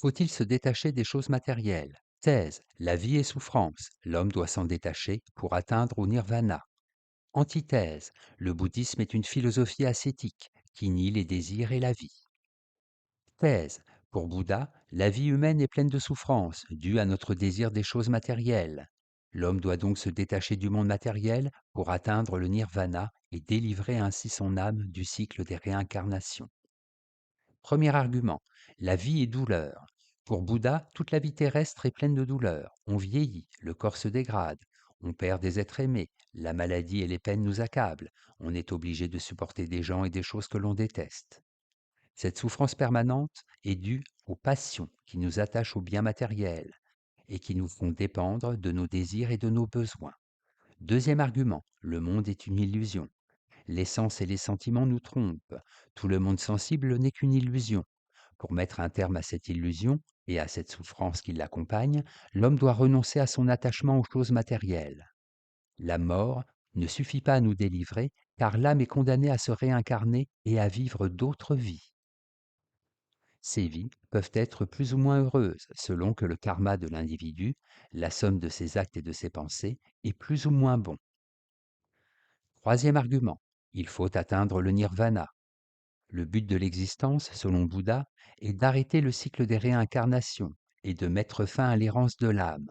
Faut-il se détacher des choses matérielles? Thèse. La vie est souffrance. L'homme doit s'en détacher pour atteindre au nirvana. Antithèse. Le bouddhisme est une philosophie ascétique qui nie les désirs et la vie. Thèse. Pour Bouddha, la vie humaine est pleine de souffrances, dues à notre désir des choses matérielles. L'homme doit donc se détacher du monde matériel pour atteindre le nirvana et délivrer ainsi son âme du cycle des réincarnations. Premier argument, la vie est douleur. Pour Bouddha, toute la vie terrestre est pleine de douleurs. On vieillit, le corps se dégrade, on perd des êtres aimés, la maladie et les peines nous accablent, on est obligé de supporter des gens et des choses que l'on déteste. Cette souffrance permanente est due aux passions qui nous attachent aux biens matériels et qui nous font dépendre de nos désirs et de nos besoins. Deuxième argument, le monde est une illusion. Les sens et les sentiments nous trompent. Tout le monde sensible n'est qu'une illusion. Pour mettre un terme à cette illusion et à cette souffrance qui l'accompagne, l'homme doit renoncer à son attachement aux choses matérielles. La mort ne suffit pas à nous délivrer, car l'âme est condamnée à se réincarner et à vivre d'autres vies. Ces vies peuvent être plus ou moins heureuses selon que le karma de l'individu, la somme de ses actes et de ses pensées, est plus ou moins bon. Troisième argument, il faut atteindre le nirvana. Le but de l'existence, selon Bouddha, est d'arrêter le cycle des réincarnations et de mettre fin à l'errance de l'âme.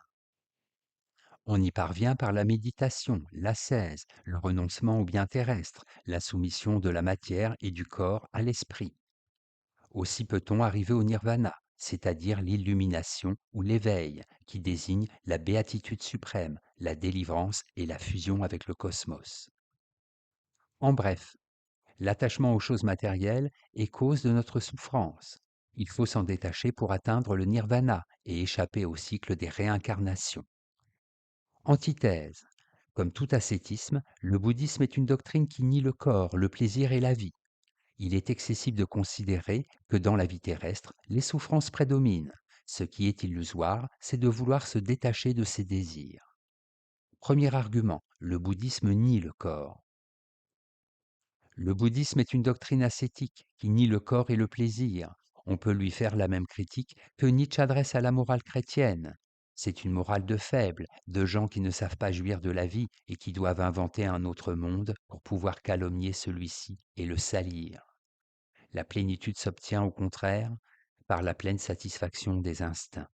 On y parvient par la méditation, l'ascèse, le renoncement aux biens terrestres, la soumission de la matière et du corps à l'esprit. Aussi peut-on arriver au nirvana, c'est-à-dire l'illumination ou l'éveil, qui désigne la béatitude suprême, la délivrance et la fusion avec le cosmos. En bref, l'attachement aux choses matérielles est cause de notre souffrance. Il faut s'en détacher pour atteindre le nirvana et échapper au cycle des réincarnations. Antithèse. Comme tout ascétisme, le bouddhisme est une doctrine qui nie le corps, le plaisir et la vie. Il est excessif de considérer que dans la vie terrestre, les souffrances prédominent. Ce qui est illusoire, c'est de vouloir se détacher de ses désirs. Premier argument, le bouddhisme nie le corps. Le bouddhisme est une doctrine ascétique qui nie le corps et le plaisir. On peut lui faire la même critique que Nietzsche adresse à la morale chrétienne. C'est une morale de faibles, de gens qui ne savent pas jouir de la vie et qui doivent inventer un autre monde pour pouvoir calomnier celui-ci et le salir. La plénitude s'obtient au contraire par la pleine satisfaction des instincts.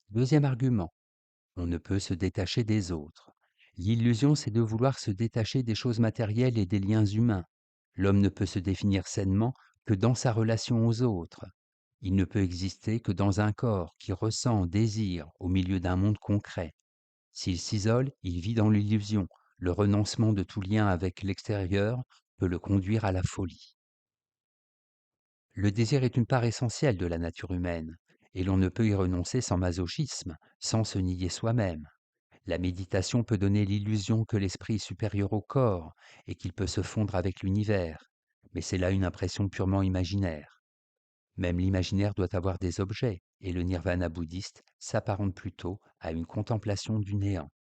Deuxième argument, on ne peut se détacher des autres. L'illusion, c'est de vouloir se détacher des choses matérielles et des liens humains. L'homme ne peut se définir sainement que dans sa relation aux autres. Il ne peut exister que dans un corps qui ressent, désire, au milieu d'un monde concret. S'il s'isole, il vit dans l'illusion. Le renoncement de tout lien avec l'extérieur peut le conduire à la folie. Le désir est une part essentielle de la nature humaine, et l'on ne peut y renoncer sans masochisme, sans se nier soi-même. La méditation peut donner l'illusion que l'esprit est supérieur au corps et qu'il peut se fondre avec l'univers, mais c'est là une impression purement imaginaire. Même l'imaginaire doit avoir des objets, et le nirvana bouddhiste s'apparente plutôt à une contemplation du néant.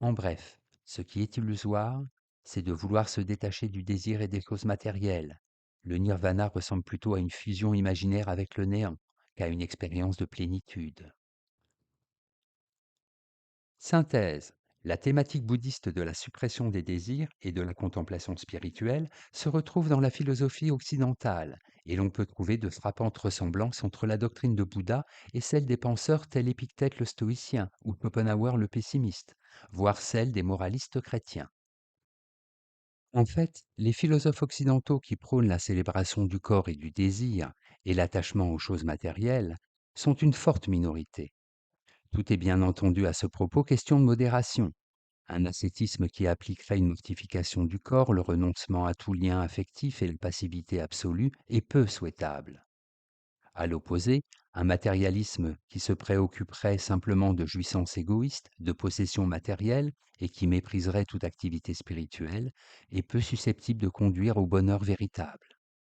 En bref, ce qui est illusoire, c'est de vouloir se détacher du désir et des causes matérielles. Le nirvana ressemble plutôt à une fusion imaginaire avec le néant qu'à une expérience de plénitude. Synthèse. La thématique bouddhiste de la suppression des désirs et de la contemplation spirituelle se retrouve dans la philosophie occidentale, et l'on peut trouver de frappantes ressemblances entre la doctrine de Bouddha et celle des penseurs tels Épictète le stoïcien ou Schopenhauer le pessimiste, voire celle des moralistes chrétiens. En fait, les philosophes occidentaux qui prônent la célébration du corps et du désir et l'attachement aux choses matérielles sont une forte minorité. Tout est bien entendu à ce propos question de modération. Un ascétisme qui appliquerait une mortification du corps, le renoncement à tout lien affectif et la passivité absolue est peu souhaitable. À l'opposé, un matérialisme qui se préoccuperait simplement de jouissances égoïstes, de possessions matérielles et qui mépriserait toute activité spirituelle est peu susceptible de conduire au bonheur véritable.